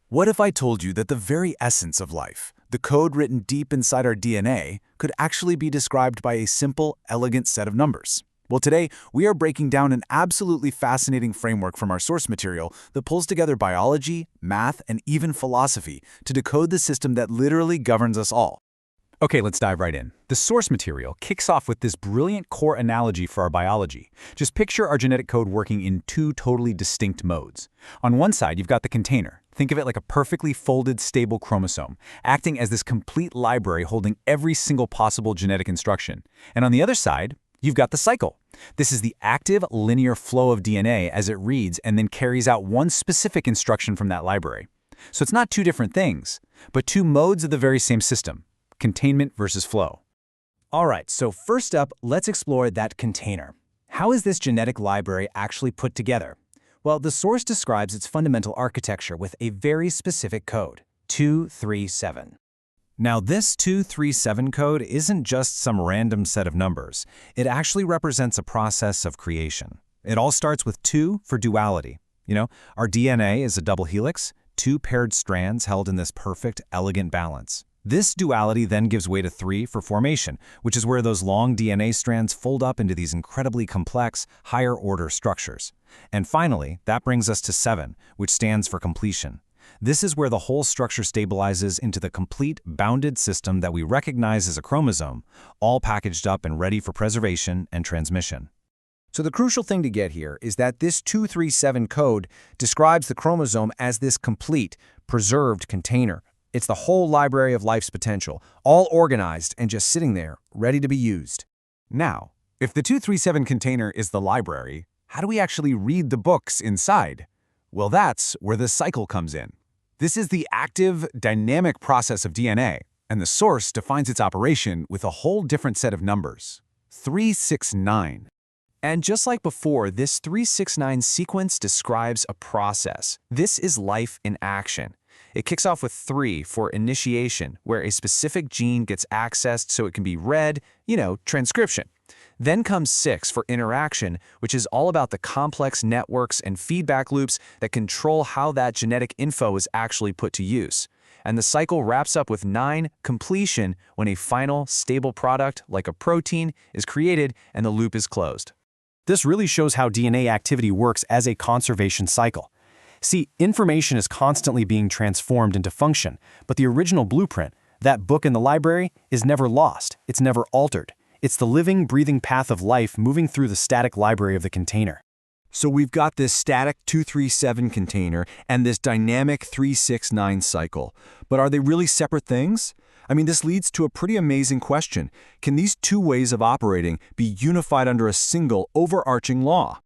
What if I told you that the very essence of life, the code written deep inside our DNA, could actually be described by a simple, elegant set of numbers? Well, today, we are breaking down an absolutely fascinating framework from our source material that pulls together biology, math, and even philosophy to decode the system that literally governs us all. Okay, let's dive right in. The source material kicks off with this brilliant core analogy for our biology. Just picture our genetic code working in two totally distinct modes. On one side, you've got the container. Think of it like a perfectly folded, stable chromosome, acting as this complete library holding every single possible genetic instruction. And on the other side, you've got the cycle. This is the active, linear flow of DNA as it reads and then carries out one specific instruction from that library. So it's not two different things, but two modes of the very same system. Containment versus flow. All right, so first up, let's explore that container. How is this genetic library actually put together? Well, the source describes its fundamental architecture with a very specific code, 237. Now, this 237 code isn't just some random set of numbers. It actually represents a process of creation. It all starts with 2 for duality. Our DNA is a double helix, 2 paired strands held in this perfect, elegant balance. This duality then gives way to 3 for formation, which is where those long DNA strands fold up into these incredibly complex, higher-order structures. And finally, that brings us to 7, which stands for completion. This is where the whole structure stabilizes into the complete, bounded system that we recognize as a chromosome, all packaged up and ready for preservation and transmission. So the crucial thing to get here is that this 237 code describes the chromosome as this complete, preserved container. It's the whole library of life's potential, all organized and just sitting there, ready to be used. Now, if the 237 container is the library, how do we actually read the books inside? Well, that's where the cycle comes in. This is the active, dynamic process of DNA, and the source defines its operation with a whole different set of numbers, 369. And just like before, this 369 sequence describes a process. This is life in action. It kicks off with 3 for initiation, where a specific gene gets accessed so it can be read, transcription. Then comes 6 for interaction, which is all about the complex networks and feedback loops that control how that genetic info is actually put to use. And the cycle wraps up with 9, completion, when a final, stable product, like a protein, is created and the loop is closed. This really shows how DNA activity works as a conservation cycle. See, information is constantly being transformed into function, but the original blueprint, that book in the library, is never lost. It's never altered. It's the living, breathing path of life moving through the static library of the container. So we've got this static 237 container and this dynamic 369 cycle. But are they really separate things? This leads to a pretty amazing question. Can these two ways of operating be unified under a single, overarching law?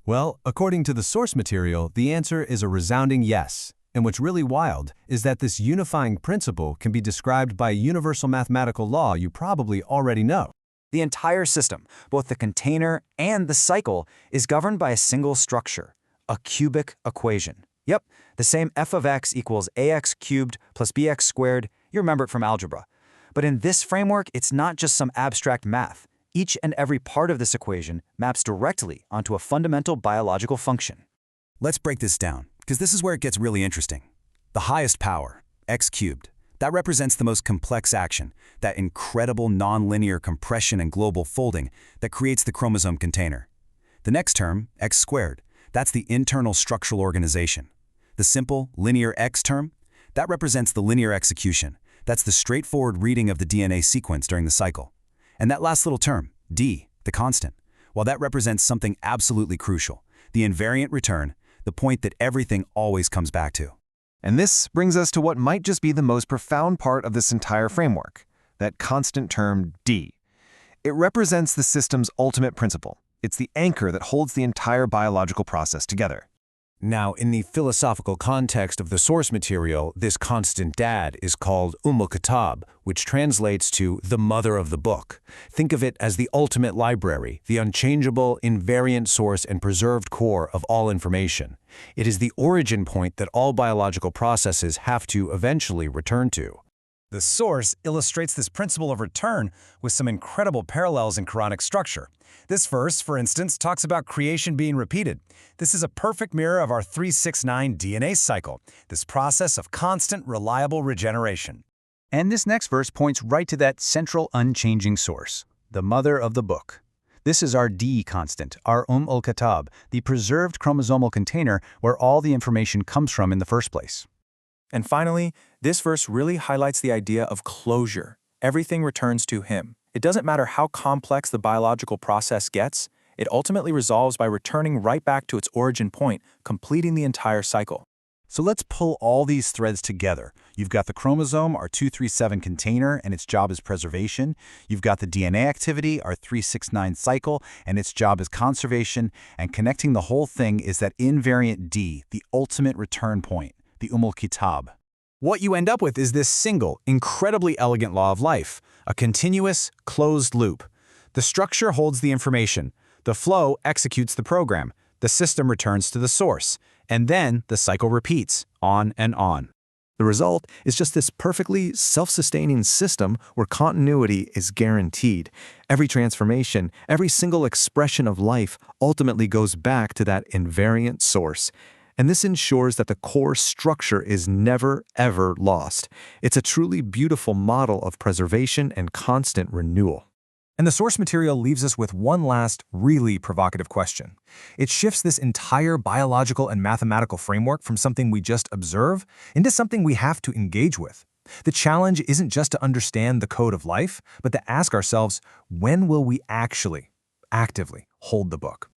Well, according to the source material, the answer is a resounding yes. And what's really wild is that this unifying principle can be described by a universal mathematical law you probably already know. The entire system, both the container and the cycle, is governed by a single structure, a cubic equation. Yep, the same f of x equals ax cubed plus bx squared. You remember it from algebra. But in this framework, it's not just some abstract math. Each and every part of this equation maps directly onto a fundamental biological function. Let's break this down, because this is where it gets really interesting. The highest power, x cubed, that represents the most complex action, that incredible nonlinear compression and global folding that creates the chromosome container. The next term, x squared, that's the internal structural organization. The simple, linear x term, that represents the linear execution. That's the straightforward reading of the DNA sequence during the cycle. And that last little term, d, the constant, well, that represents something absolutely crucial, the invariant return, the point that everything always comes back to. And this brings us to what might just be the most profound part of this entire framework, that constant term d. It represents the system's ultimate principle. It's the anchor that holds the entire biological process together. Now, in the philosophical context of the source material, this constant dad is called Kitab, which translates to the mother of the book. Think of it as the ultimate library, the unchangeable, invariant source and preserved core of all information. It is the origin point that all biological processes have to eventually return to. The source illustrates this principle of return with some incredible parallels in Quranic structure. This verse, for instance, talks about creation being repeated. This is a perfect mirror of our 369 DNA cycle, this process of constant, reliable regeneration. And this next verse points right to that central unchanging source, the mother of the book. This is our D constant, our al-Kitab, the preserved chromosomal container where all the information comes from in the first place. And finally, this verse really highlights the idea of closure. Everything returns to Him. It doesn't matter how complex the biological process gets, it ultimately resolves by returning right back to its origin point, completing the entire cycle. So let's pull all these threads together. You've got the chromosome, our 237 container, and its job is preservation. You've got the DNA activity, our 369 cycle, and its job is conservation. And connecting the whole thing is that invariant D, the ultimate return point, the al-Kitab. What you end up with is this single, incredibly elegant law of life, a continuous, closed loop. The structure holds the information. The flow executes the program. The system returns to the source. And then the cycle repeats, on and on. The result is just this perfectly self-sustaining system where continuity is guaranteed. Every transformation, every single expression of life ultimately goes back to that invariant source. And this ensures that the core structure is never, ever lost. It's a truly beautiful model of preservation and constant renewal. And the source material leaves us with one last, really provocative question. It shifts this entire biological and mathematical framework from something we just observe into something we have to engage with. The challenge isn't just to understand the code of life, but to ask ourselves, when will we actually, actively hold the book?